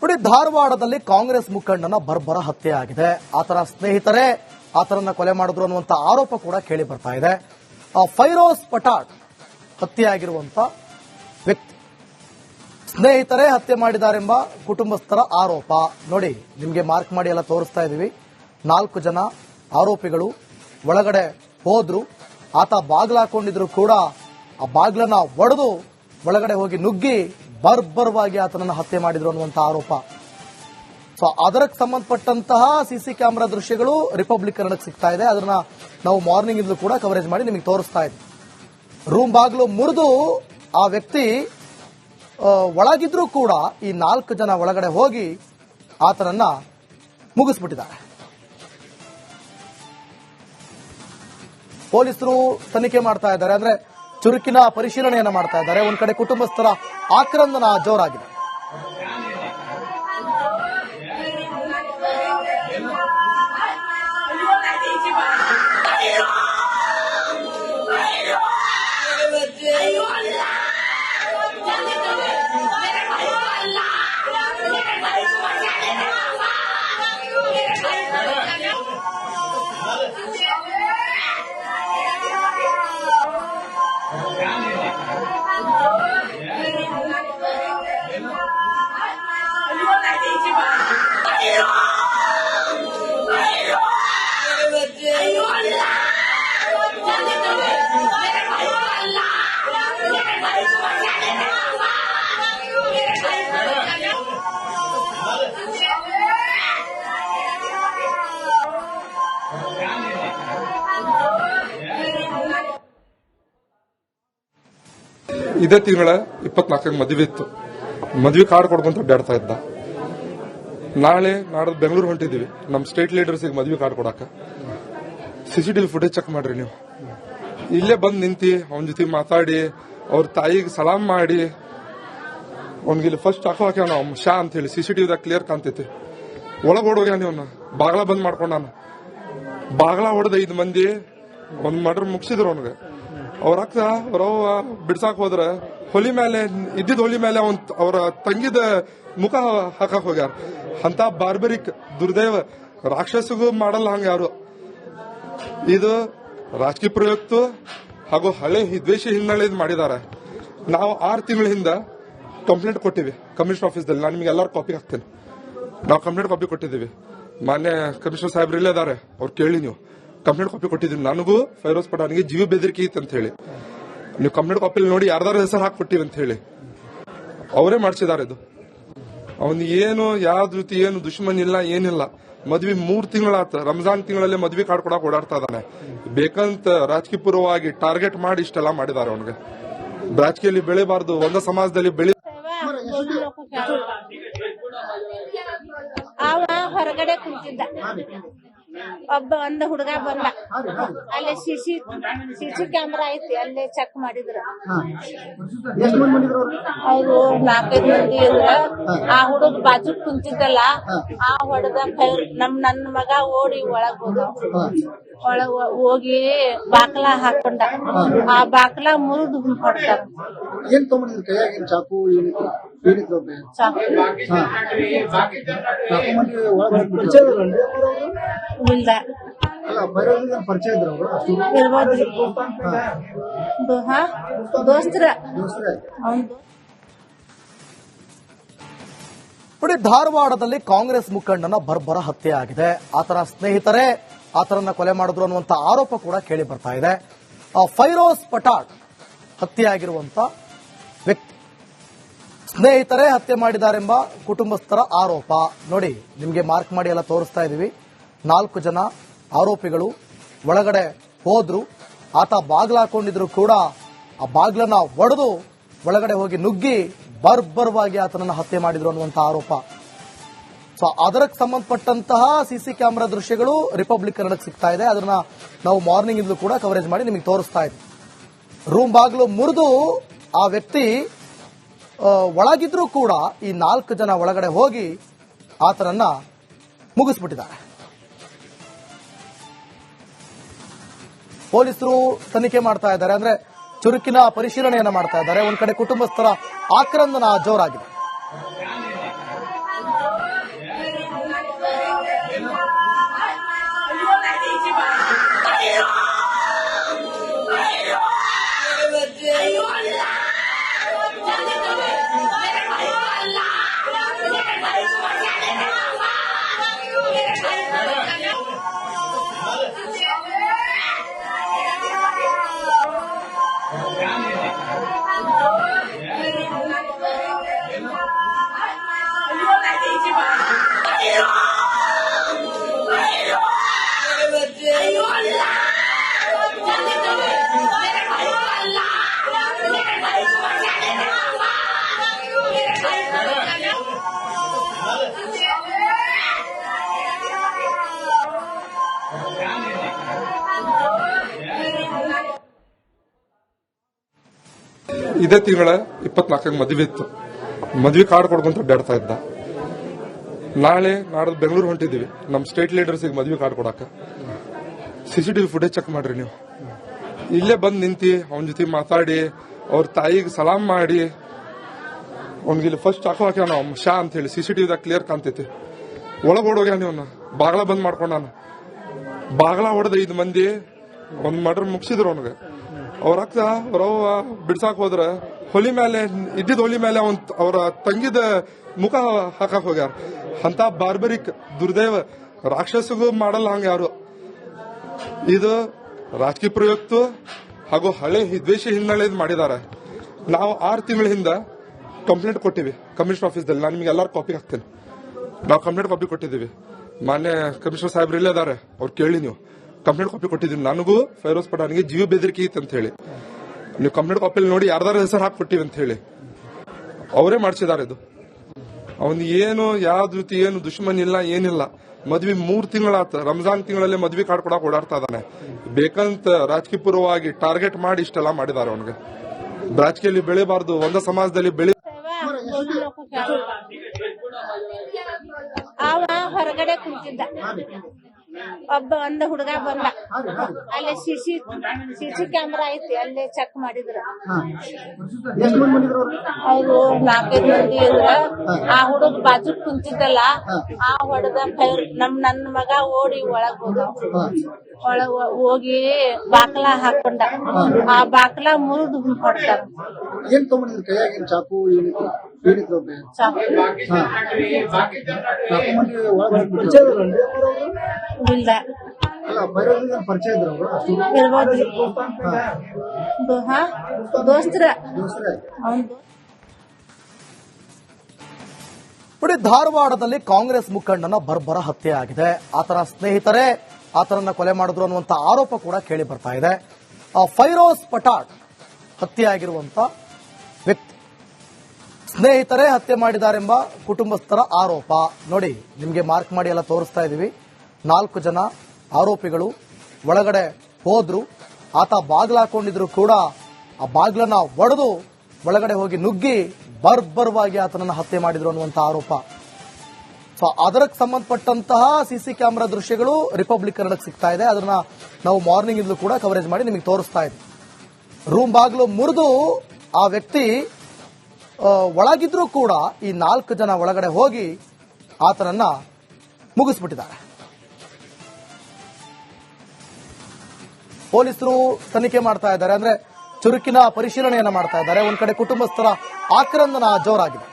ಪುಡಿ ಧಾರವಾಡದಲ್ಲಿ ಕಾಂಗ್ರೆಸ್ ಮುಖಂಡನ ಬರ್ಬರ ಹತ್ಯೆ ಆಗಿದೆ. ಆತನ ಸ್ನೇಹಿತರೇ ಆತನನ್ನ ಕೊಲೆ ಮಾಡಿದ್ರು ಅನ್ನುವಂತ ಆರೋಪ ಕೂಡ ಕೇಳಿ ಬರ್ತಾ ಇದೆ. ಫೈರೋಜ್ ಪಠಾಣ್ ಹತ್ಯೆಯಾಗಿರುವಂತ ವ್ಯಕ್ತಿ ಸ್ನೇಹಿತರೇ ಹತ್ಯೆ ಮಾಡಿದಾರೆಂಬ ಕುಟುಂಬಸ್ಥರ ಆರೋಪ. ನೋಡಿ, ನಿಮಗೆ ಮಾರ್ಕ್ ಮಾಡಿ ಎಲ್ಲ ತೋರಿಸ್ತಾ ಇದೀವಿ. 4 ಜನ ಆರೋಪಿಗಳು ಒಳಗಡೆ ಹೋದ್ರು. ಆತ ಬಾಗ್ಲ ಹಾಕೊಂಡಿದ್ರು ಕೂಡ ಆ ಬಾಗ್ಲನ್ನ ಒಡೆದು ಒಳಗಡೆ ಹೋಗಿ ನುಗ್ಗಿ ಬರ್ಬರವಾಗಿ ಆತನನ್ನು ಹತ್ಯೆ ಮಾಡಿದ್ರು ಅನ್ನುವಂತ ಆರೋಪ. ಸೊ ಅದಕ್ಕೆ ಸಂಬಂಧಪಟ್ಟಂತಹ ಸಿಸಿ ಕ್ಯಾಮೆರಾ ದೃಶ್ಯಗಳು ರಿಪಬ್ಲಿಕ್ ಕನ್ನಡಕ್ಕೆ ಸಿಗ್ತಾ ಇದೆ. ಅದನ್ನ ನಾವು ಮಾರ್ನಿಂಗ್ ಇಂದಲೂ ಕೂಡ ಕವರೇಜ್ ಮಾಡಿ ನಿಮಗೆ ತೋರಿಸ್ತಾ ಇದ್ವಿ. ರೂಮ್ ಬಾಗಿಲು ಮುರಿದು ಆ ವ್ಯಕ್ತಿ ಒಳಗಿದ್ರೂ ಕೂಡ ಈ 4 ಜನ ಒಳಗಡೆ ಹೋಗಿ ಆತನನ್ನ ಮುಗಿಸ್ಬಿಟ್ಟಿದ್ದಾರೆ. ಪೊಲೀಸರು ತನಿಖೆ ಮಾಡ್ತಾ ಇದ್ದಾರೆ, ಅಂದ್ರೆ ಚುರುಕಿನ ಪರಿಶೀಲನೆಯನ್ನ ಮಾಡ್ತಾ ಇದ್ದಾರೆ. ಒಂದ್ ಕಡೆ ಕುಟುಂಬಸ್ಥರ ಆಕ್ರಂದನ ಜೋರಾಗಿದೆ. ಇದೇ ತಿಂಗಳ 24 ಮದುವೆ ಇತ್ತು. ಮದುವೆ ಕಾರ್ಡ್ ಕೊಡ್ಕೊಂತ ಅಡ್ಡಾಡ್ತಾ ಇದ್ದ. ನಾಳೆ ನಾಡದ್ ಬೆಂಗಳೂರು ಹೊಂಟಿದೀವಿ ನಮ್ ಸ್ಟೇಟ್ ಲೀಡರ್ಸಿಗೆ ಮದುವೆ ಕಾರ್ಡ್ ಕೊಡಾಕ. ಸಿಸಿಟಿವಿ ಫುಟೇಜ್ ಚೆಕ್ ಮಾಡ್ರಿ ನೀವು. ಇಲ್ಲೇ ಬಂದ್ ನಿಂತಿ ಅವನ ಜೊತೆ ಮಾತಾಡಿ ಅವ್ರ ತಾಯಿಗೆ ಸಲಾಂ ಮಾಡಿ ಅವ್ನಿಗೆ ಫಸ್ಟ್ ಹಾಕೋಕ್ಯಾನ ಶಾ ಅಂತ ಹೇಳಿ ಸಿಸಿಟಿವಿದಾಗ ಕ್ಲಿಯರ್ ಕಾಣ್ತೈತಿ. ಒಳಗ್ ಓಡೋಗ್ಯಾನ ಇವನ್ನ ಬಾಗ್ಲ ಬಂದ್ ಮಾಡ್ಕೊಂಡಾನ. ಬಾಗ್ಲ ಹೊಡೆದ 5 ಮಂದಿ ಒಂದ್ ಮರ್ಡರ್ ಮುಗಿಸಿದ್ರು ಅವನಿಗೆ. ಅವ್ರ ಅಕ್ಕ ಅವ್ರವ್ವ ಬಿಡ್ಸಾಕ್ ಹೋದ್ರ ಹೊಲಿ ಮೇಲೆ ಇದ್ದಿದ್ ಹೊಲಿ ಮೇಲೆ ಅವ್ರ ತಂಗಿದ ಮುಖ ಹಾಕಕ್ ಹೋಗ್ಯಾರ. ಅಂತ ಬಾರ್ಬರಿಕ್ ದುರ್ದೈವ ರಾಕ್ಷಸಗೂ ಮಾಡಲ್ಲ ಹಂಗ ಯಾರು. ಇದು ರಾಜಕೀಯ ಪ್ರಯುಕ್ತ ಹಾಗೂ ಹಳೆ ದ್ವೇಷ ಹಿನ್ನೆಲೆ ಮಾಡಿದ್ದಾರೆ. ನಾವು 6 ತಿಂಗಳ ಹಿಂದ ಕಂಪ್ಲೇಂಟ್ ಕೊಟ್ಟಿವಿ ಕಮಿಷನರ್ ಆಫೀಸ್ದಲ್ಲಿ. ನಾನು ನಿಮ್ಗೆ ಎಲ್ಲರೂ ಕಾಪಿ ಹಾಕ್ತೇನೆ. ನಾವು ಕಂಪ್ಲೇಂಟ್ ಕಾಪಿ ಕೊಟ್ಟಿದ್ದೀವಿ. ಮಾನ್ಯ ಕಮಿಷನರ್ ಸಾಹೇಬ್ರು ಇಲ್ಲೇ ಇದಾರೆ, ಅವ್ರು ಕೇಳಿ ನೀವು. ಕಂಪ್ಲೇಂಟ್ ಕಾಪಿ ಕೊಟ್ಟಿದ್ದೀವಿ. ನನಗೂ ಫೈರೋಜ್ ಪಠಾಣ್ಗೆ ಜೀವ ಬೆದರಿಕೆ ಇತ್ತು ಅಂತ ಹೇಳಿ ನೀವು ಕಂಪ್ಲೇಂಟ್ ಕಾಪಿಲಿ ನೋಡಿ ಯಾರ್ದಾರ ಹೆಸರು ಹಾಕ್ಬಿಟ್ಟಿವಿ ಅಂತ ಹೇಳಿ ಅವರೇ ಮಾಡಿಸಿದಾರೆ. ಇದು ಅವನ್ ಏನು ಯಾವ ಜೊತೆ ಏನು ದುಶ್ಮನ್ ಇಲ್ಲ, ಏನಿಲ್ಲ. ಮದ್ವಿ 3 ತಿಂಗಳಾತ. ರಂಜಾನ್ ತಿಂಗಳಲ್ಲಿ ಮದ್ವಿ ಕಾರ್ಡ್ ಕೊಡಕ್ ಓಡಾಡ್ತಾ ಇದ್ದಾನೆ. ಬೇಕಂತ ರಾಜಕೀಯ ಪೂರ್ವವಾಗಿ ಟಾರ್ಗೆಟ್ ಮಾಡಿ ಇಷ್ಟೆಲ್ಲ ಮಾಡಿದ್ದಾರೆ. ಅವನಿಗೆ ರಾಜಕೀಯದಲ್ಲಿ ಬೆಳಿಬಾರ್ದು, ಒಂದ ಸಮಾಜದಲ್ಲಿ ಬೆಳಿ. ಅವ ಹೊರಗಡೆ ಕುಂತಿದ್ದ. ಒಂದು ಹುಡುಗ ಬಂದ. ಅಲ್ಲಿ ಸಿಸಿ ಕ್ಯಾಮ್ರಾ ಐತಿ, ಅಲ್ಲೇ ಚೆಕ್ ಮಾಡಿದ್ರ ಅವರು 4-5 ಮಂದಿ ಇದ್ರ. ಆ ಹುಡುಗ ಬಾಜು ಕುಂತಿದ್ದಲ್ಲ, ಆ ಹೊಡೆದ ನನ್ನ ಮಗ ಓಡಿ ಒಳಗ್ ಹೋಗಿ ಬಾಕ್ಲ ಹಾಕೊಂಡ. ಆ ಬಾಕ್ಲ ಮುರಿದು ಹೊಡ್ತಾರ. ದೋಸ್ತರ ಪುಡಿ ಧಾರವಾಡದಲ್ಲಿ ಕಾಂಗ್ರೆಸ್ ಮುಖಂಡನ ಬರ್ಬರ ಹತ್ಯೆ ಆಗಿದೆ. ಆತನ ಸ್ನೇಹಿತರೇ ಆತನನ್ನ ಕೊಲೆ ಮಾಡಿದ್ರು ಅನ್ನುವಂತ ಆರೋಪ ಕೂಡ ಕೇಳಿ ಬರ್ತಾ ಇದೆ. ಫೈರೋಜ್ ಪಠಾಣ್ ಹತ್ಯೆಯಾಗಿರುವಂತ ವ್ಯಕ್ತಿ ಸ್ನೇಹಿತರೇ ಹತ್ಯೆ ಮಾಡಿದಾರೆಂಬ ಕುಟುಂಬಸ್ಥರ ಆರೋಪ. ನೋಡಿ, ನಿಮಗೆ ಮಾರ್ಕ್ ಮಾಡಿ ಎಲ್ಲ ತೋರಿಸ್ತಾ ಇದೀವಿ. 4 ಜನ ಆರೋಪಿಗಳು ಒಳಗಡೆ ಹೋದ್ರು. ಆತ ಬಾಗ್ಲ ಹಾಕೊಂಡಿದ್ರು ಕೂಡ ಆ ಬಾಗ್ಲನ್ನ ಒಡೆದು ಒಳಗಡೆ ಹೋಗಿ ನುಗ್ಗಿ ಬರ್ಬರವಾಗಿ ಆತನನ್ನು ಹತ್ಯೆ ಮಾಡಿದ್ರು ಅನ್ನುವಂತ ಆರೋಪ. ಸೊ ಅದಕ್ಕೆ ಸಂಬಂಧಪಟ್ಟಂತಹ ಸಿಸಿ ಕ್ಯಾಮೆರಾ ದೃಶ್ಯಗಳು ರಿಪಬ್ಲಿಕ್ ಕನ್ನಡಕ್ಕೆ ಸಿಗ್ತಾ ಇದೆ. ಅದನ್ನ ನಾವು ಮಾರ್ನಿಂಗ್ ಇಂದಲೂ ಕೂಡ ಕವರೇಜ್ ಮಾಡಿ ನಿಮಗೆ ತೋರಿಸ್ತಾ ಇದ್ವಿ. ರೂಮ್ ಬಾಗಿಲು ಮುರಿದು ಆ ವ್ಯಕ್ತಿ ಒಳಗಿದ್ರೂ ಕೂಡ ಈ 4 ಜನ ಒಳಗಡೆ ಹೋಗಿ ಆತನನ್ನ ಮುಗಿಸ್ಬಿಟ್ಟಿದ್ದಾರೆ. ಪೊಲೀಸರು ತನಿಖೆ ಮಾಡ್ತಾ ಇದ್ದಾರೆ, ಅಂದ್ರೆ ಚುರುಕಿನ ಪರಿಶೀಲನೆಯನ್ನ ಮಾಡ್ತಾ ಇದ್ದಾರೆ. ಒಂದ್ ಕಡೆ ಕುಟುಂಬಸ್ಥರ ಆಕ್ರಂದನ ಜೋರಾಗಿದೆ. ಇದೇ ತಿಂಗಳ 24 ಮದುವೆ ಇತ್ತು. ಮದುವೆ ಕಾರ್ಡ್ ಕೊಡ್ಕೊಂತ ಅಡ್ಡಾಡ್ತಾ ಇದ್ದ. ನಾಳೆ ನಾಡ್ದು ಬೆಂಗಳೂರು ಹೊಂಟಿದೀವಿ ನಮ್ ಸ್ಟೇಟ್ ಲೀಡರ್ಸಿಗೆ ಮದುವೆ ಕಾರ್ಡ್ ಕೊಡಾಕ. ಸಿಸಿಟಿವಿ ಫುಟೇಜ್ ಚೆಕ್ ಮಾಡ್ರಿ ನೀವು. ಇಲ್ಲೇ ಬಂದ್ ನಿಂತಿ ಅವನ ಜೊತೆ ಮಾತಾಡಿ ಅವ್ರ ತಾಯಿಗೆ ಸಲಾಂ ಮಾಡಿ ಅವ್ನಿಗೆ ಇಲ್ಲಿ ಫಸ್ಟ್ ಚಾಕು ಹಾಕ್ಯಾನ ಶಾ ಅಂತ ಹೇಳಿ ಸಿಸಿಟಿವಿದಾಗ ಕ್ಲಿಯರ್ ಕಾಣ್ತೈತಿ. ಒಳಗ್ ಓಡೋಗ್ಯಾನ ಇವನ್ನ ಬಾಗ್ಲ ಬಂದ್ ಮಾಡ್ಕೊಂಡಾನ. ಬಾಗ್ಲ ಹೊಡೆದ 5 ಮಂದಿ ಒಂದ್ ಮರ್ಡರ್ ಮುಗಿಸಿದ್ರು ಅವನಿಗೆ. ಅವ್ರ ಅಕ್ಕ ಅವ್ರವ್ವ ಬಿಡ್ಸಾಕ್ ಹೋದ್ರ ಹೊಲಿ ಮೇಲೆ ಇದ್ದಿದ್ ಹೊಲಿ ಮೇಲೆ ಅವ್ರ ತಂಗಿದ ಮುಖ ಹಾಕಕ್ ಹೋಗ್ಯಾರ. ಅಂತ ಬಾರ್ಬರಿಕ್ ದುರ್ದೈವ ರಾಕ್ಷಸಗೂ ಮಾಡಲ್ಲ ಹಂಗ ಯಾರು. ಇದು ರಾಜಕೀಯ ಪ್ರಯುಕ್ತ ಹಾಗೂ ಹಳೆ ದ್ವೇಷ ಹಿನ್ನೆಲೆ ಮಾಡಿದ್ದಾರೆ. ನಾವು 6 ತಿಂಗಳ ಹಿಂದ ಕಂಪ್ಲೇಂಟ್ ಕೊಟ್ಟಿವಿ ಕಮಿಷನರ್ ಆಫೀಸ್ದಲ್ಲಿ. ನಾನು ನಿಮ್ಗೆ ಎಲ್ಲಾರು ಕಾಪಿ ಹಾಕ್ತೇನೆ. ನಾವು ಕಂಪ್ಲೇಂಟ್ ಕಾಪಿ ಕೊಟ್ಟಿದ್ದೀವಿ. ಮಾನ್ಯ ಕಮಿಷನರ್ ಸಾಹೇಬ್ರು ಇಲ್ಲೇ ಇದಾರೆ, ಅವ್ರು ಕೇಳಿ ನೀವು. ಕಂಪ್ಲೇಂಟ್ ಕಾಪಿ ಕೊಟ್ಟಿದ್ದೀವಿ. ನನಗೂ ಫೈರೋಜ್ ಪಠಾಣ್ಗೆ ಜೀವ ಬೆದರಿಕೆ ಇತ್ತು ಅಂತ ಹೇಳಿ. ನೀವು ಕಂಪ್ಲೇಂಟ್ ಕಾಪಿಲಿ ನೋಡಿ ಯಾರ್ದಾರ ಹೆಸರು ಹಾಕ್ಬಿಟ್ಟಿವಿ ಅಂತ ಹೇಳಿ ಅವರೇ ಮಾಡಿಸಿದಾರೆ. ಇದು ಅವನ್ ಏನು ಯಾವ್ದು ರೀತಿ ಏನು ದುಶ್ಮನ್ ಇಲ್ಲ ಏನಿಲ್ಲ. ಮದ್ವಿ 3 ತಿಂಗಳಾತ. ರಂಜಾನ್ ತಿಂಗಳಲ್ಲಿ ಮದ್ವಿ ಕಾರ್ಡ್ ಕೊಡಕ್ ಓಡಾಡ್ತಾ ಇದ್ದಾನೆ. ಬೇಕಂತ ರಾಜಕೀಯ ಪೂರ್ವವಾಗಿ ಟಾರ್ಗೆಟ್ ಮಾಡಿ ಇಷ್ಟೆಲ್ಲ ಮಾಡಿದ್ದಾರೆ. ಅವನಿಗೆ ರಾಜಕೀಯದಲ್ಲಿ ಬೆಳಿಬಾರ್ದು, ಒಂದ ಸಮಾಜದಲ್ಲಿ ಬೆಳಿ. ಅವ ಹೊರಗಡೆ ಕುಂತಿದ್ದ. ಒಬ್ಬ ಹುಡುಗ ಬಂದ. ಅಲ್ಲಿ ಸಿಸಿ ಕ್ಯಾಮ್ರಾ ಐತಿ, ಅಲ್ಲೇ ಚೆಕ್ ಮಾಡಿದ್ರ. ಅವ್ರು 4-5 ಮಂದಿ ಇದ್ರ. ಆ ಹುಡುಗ ಬಾಜು ಕುಂತಿದ್ದಲ್ಲ, ಆ ಹೊಡೆದ ನನ್ನ ಮಗ ಓಡಿ ಒಳಗ್ ಹೋಗಿ ಬಾಕ್ಲ ಹಾಕೊಂಡ. ಆ ಬಾಕ್ಲ ಮುರಿದು ಹೊಡ್ತಾರ. ಏನ್ ತಗೊಂಡಿದ್ರು ಕೈಯಾಗಿನ ಚಾಕು ಏನಿದ್ರು? ಇಲ್ಲ ಪರಿಚಯ ಇದ್ರು ಇರ್ಬೋದ್ರಿ. ದೋಸ್ತರ ನೋಡಿ, ಧಾರವಾಡದಲ್ಲಿ ಕಾಂಗ್ರೆಸ್ ಮುಖಂಡನ ಬರ್ಬರ ಹತ್ಯೆ ಆಗಿದೆ. ಆತನ ಸ್ನೇಹಿತರೇ ಆತನನ್ನ ಕೊಲೆ ಮಾಡಿದ್ರು ಅನ್ನುವಂತ ಆರೋಪ ಕೂಡ ಕೇಳಿ ಬರ್ತಾ ಇದೆ. ಫೈರೋಜ್ ಪಠಾಣ್ ಹತ್ಯೆಯಾಗಿರುವಂತ ವ್ಯಕ್ತಿ ಸ್ನೇಹಿತರೇ ಹತ್ಯೆ ಮಾಡಿದಾರೆಂಬ ಕುಟುಂಬಸ್ಥರ ಆರೋಪ. ನೋಡಿ, ನಿಮಗೆ ಮಾರ್ಕ್ ಮಾಡಿ ಎಲ್ಲ ತೋರಿಸ್ತಾ ಇದೀವಿ. 4 ಜನ ಆರೋಪಿಗಳು ಒಳಗಡೆ ಹೋದ್ರು. ಆತ ಬಾಗ್ಲ ಹಾಕೊಂಡಿದ್ರು ಕೂಡ ಆ ಬಾಗ್ಲನ್ನ ಒಡೆದು ಒಳಗಡೆ ಹೋಗಿ ನುಗ್ಗಿ ಬರ್ಬರವಾಗಿ ಆತನನ್ನ ಹತ್ಯೆ ಮಾಡಿದ್ರು ಅನ್ನುವಂತ ಆರೋಪ. ಸೊ ಅದಕ್ಕೆ ಸಂಬಂಧಪಟ್ಟಂತಹ ಸಿಸಿ ಕ್ಯಾಮೆರಾ ದೃಶ್ಯಗಳು ರಿಪಬ್ಲಿಕ್ ಕನ್ನಡಕ್ಕೆ ಸಿಗ್ತಾ ಇದೆ. ಅದನ್ನ ನಾವು ಮಾರ್ನಿಂಗ್ ಇಂದಲೂ ಕೂಡ ಕವರೇಜ್ ಮಾಡಿ ನಿಮಗೆ ತೋರಿಸ್ತಾ ಇದ್ವಿ. ರೂಮ್ ಬಾಗಿಲು ಮುರಿದು ಆ ವ್ಯಕ್ತಿ ಒಳಗಿದ್ರೂ ಕೂಡ ಈ 4 ಜನ ಒಳಗಡೆ ಹೋಗಿ ಆತನನ್ನ ಮುಗಿಸ್ಬಿಟ್ಟಿದ್ದಾರೆ. ಪೊಲೀಸರು ತನಿಖೆ ಮಾಡ್ತಾ ಇದ್ದಾರೆ. ಅಂದ್ರೆ ಚುರುಕಿನ ಪರಿಶೀಲನೆಯನ್ನ ಮಾಡ್ತಾ ಇದ್ದಾರೆ. ಒಂದ್ ಕಡೆ ಕುಟುಂಬಸ್ಥರ ಆಕ್ರಂದನ ಜೋರಾಗಿದೆ.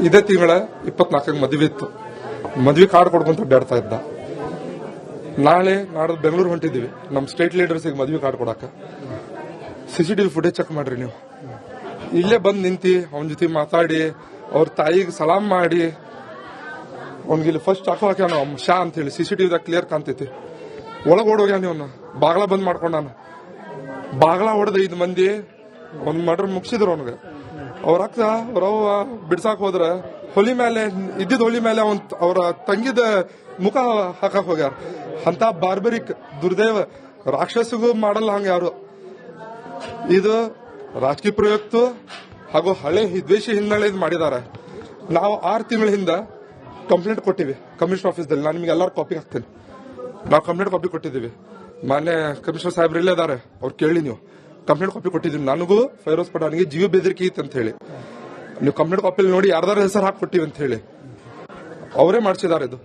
ಇದೇ ತಿಂಗಳ 24 ಮದುವೆ ಇತ್ತು. ಮದ್ವೆ ಕಾರ್ಡ್ ಕೊಡ್ಕೊಂತ ಅಡ್ಡಾಡ್ತಾ ಇದ್ದ. ನಾಳೆ ನಾಡ್ದು ಬೆಂಗಳೂರು ಹೊಂಟಿದ್ದೀವಿ ನಮ್ಮ ಸ್ಟೇಟ್ ಲೀಡರ್ಸಿಗೆ ಮದ್ವೆ ಕಾರ್ಡ್ ಕೊಡಾಕ. CCTV ಫುಟೇಜ್ ಚೆಕ್ ಮಾಡ್ರಿ ನೀವು. ಇಲ್ಲೇ ಬಂದ್ ನಿಂತಿ ಅವನ ಜೊತೆ ಮಾತಾಡಿ ಅವ್ರ ತಾಯಿಗೆ ಸಲಾಂ ಮಾಡಿ ಅವ್ನಿಗೆ ಫಸ್ಟ್ ಹಾಕೋಕ್ಯಾನ ಶಾ ಅಂತ ಹೇಳಿ CCTVದಾಗ ಕ್ಲಿಯರ್ ಕಾಣ್ತೈತಿ. ಒಳಗ್ ಓಡೋಗ್ಯಾನ ಅವನ್ನ ಬಾಗ್ಲ ಬಂದ್ ಮಾಡ್ಕೊಂಡಾನ. ಬಾಗ್ಲ ಹೊಡೆದ 5 ಮಂದಿ ಒಂದ್ ಮರ್ಡರ್ ಮುಗಿಸಿದ್ರು ಅವನ್ಗೆ. ಅವ್ರ ಅಕ್ಕ ಅವ್ರವ್ವ ಬಿಡ್ಸಾಕ್ ಹೋದ್ರ ಹೊಲಿ ಮೇಲೆ ಇದ್ದಿದ್ ಹೊಲಿ ಮೇಲೆ ಅವ್ರ ತಂಗಿದ ಮುಖ ಹಾಕಕ್ ಹೋಗ್ಯಾರ. ಅಂತ ಬಾರ್ಬರಿಕ್ ದುರ್ದೇವ ರಾಕ್ಷಸಿಗೂ ಮಾಡಲ್ಲ ಹಂಗ ಯಾರು. ಇದು ರಾಜಕೀಯ ಪ್ರಯುಕ್ತ ಹಾಗೂ ಹಳೆ ದ್ವೇಷಿ ಹಿನ್ನೆಲೆ ಮಾಡಿದ್ದಾರೆ. ನಾವು 6 ತಿಂಗಳ ಹಿಂದ ಕಂಪ್ಲೇಂಟ್ ಕೊಟ್ಟಿವಿ ಕಮಿಷನರ್ ಆಫೀಸ್ದಲ್ಲಿ. ನಾನು ನಿಮ್ಗೆ ಎಲ್ಲರೂ ಕಾಪಿ ಹಾಕ್ತೇನೆ. ನಾವು ಕಂಪ್ಲೇಂಟ್ ಕಾಪಿ ಕೊಟ್ಟಿದ್ದೀವಿ. ಮಾನ್ಯ ಕಮಿಷನರ್ ಸಾಹೇಬ್ರು ಇಲ್ಲೇ ಇದಾರೆ, ಅವ್ರು ಕೇಳಿ ನೀವು. ಕಂಪ್ಲೇಂಟ್ ಕಾಪಿ ಕೊಟ್ಟಿದ್ದೀವಿ. ನನಗೂ ಫೈರೋಜ್ ಪಠಾಣ್ಗೆ ಜೀವ ಬೆದರಿಕೆ ಇತ್ತು ಅಂತ ಹೇಳಿ. ನೀವು ಕಂಪ್ಲೇಂಟ್ ಕಾಪಿಲಿ ನೋಡಿ ಯಾರ್ದಾರ ಹೆಸರು ಹಾಕೊಟ್ಟಿವಿ ಅಂತ ಹೇಳಿ ಅವರೇ ಮಾಡಿಸಿದಾರೆ. ಇದು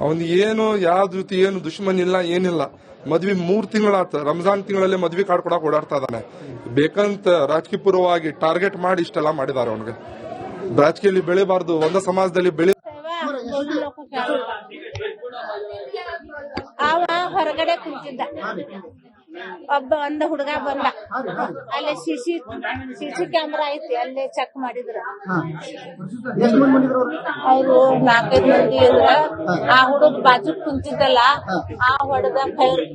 ಅವನ್ ಏನು ಯಾವ ಜೊತೆ ಏನು ದುಶ್ಮನ್ ಇಲ್ಲ, ಏನಿಲ್ಲ. ಮದ್ವಿ 3 ತಿಂಗಳಾತ. ರಂಜಾನ್ ತಿಂಗಳಲ್ಲಿ ಮದ್ವಿ ಕಾರ್ಡ್ ಕೊಡಕ್ ಓಡಾಡ್ತಾ ಇದ್ದಾನೆ. ಬೇಕಂತ ರಾಜಕೀಯ ಪೂರ್ವವಾಗಿ ಟಾರ್ಗೆಟ್ ಮಾಡಿ ಇಷ್ಟೆಲ್ಲ ಮಾಡಿದ್ದಾರೆ. ಅವನಿಗೆ ರಾಜಕೀಯದಲ್ಲಿ ಬೆಳಿಬಾರ್ದು, ಒಂದ ಸಮಾಜದಲ್ಲಿ ಬೆಳಿ. ಅವ ಹೊರಗಡೆ ಕುಂತಿದ್ದ. ಒಬ್ಬ ಹುಡುಗ ಬಂದ. ಅಲ್ಲೇ ಸಿಸಿ ಕ್ಯಾಮ್ರಾ ಐತಿ, ಅಲ್ಲೇ ಚೆಕ್ ಮಾಡಿದ್ರ. ಅವ್ರು 4-5 ಮಂದಿ ಇದ್ರ. ಆ ಹುಡುಗ ಬಾಜು ಕುಂತಿದ್ದಲ್ಲ, ಆ ಹೊಡೆದ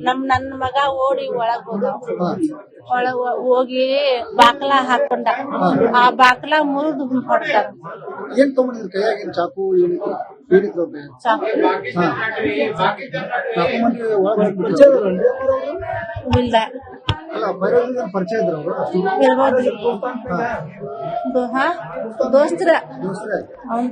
ನನ್ನ ಮಗ ಓಡಿ ಒಳಗ್ ಹೋಗಿ ಬಾಕ್ಲ ಹಾಕೊಂಡ. ಆ ಬಾಕ್ಲ ಮುರಿದು ಹೊಡ್ತಾರ. ಏನ್ ತಗೊಂಡಿದ್ರು ಕೈಯಾಗಿನ ಚಾಕು ಚಾಕು ಮಂದಿ ಇಲ್ಲ ಪರಿಚಯ ಇದ್ರು ಇರ್ಬೋದು. ದೋಸ್ತರ ದೋಸ್ತರ ಅವ್ನು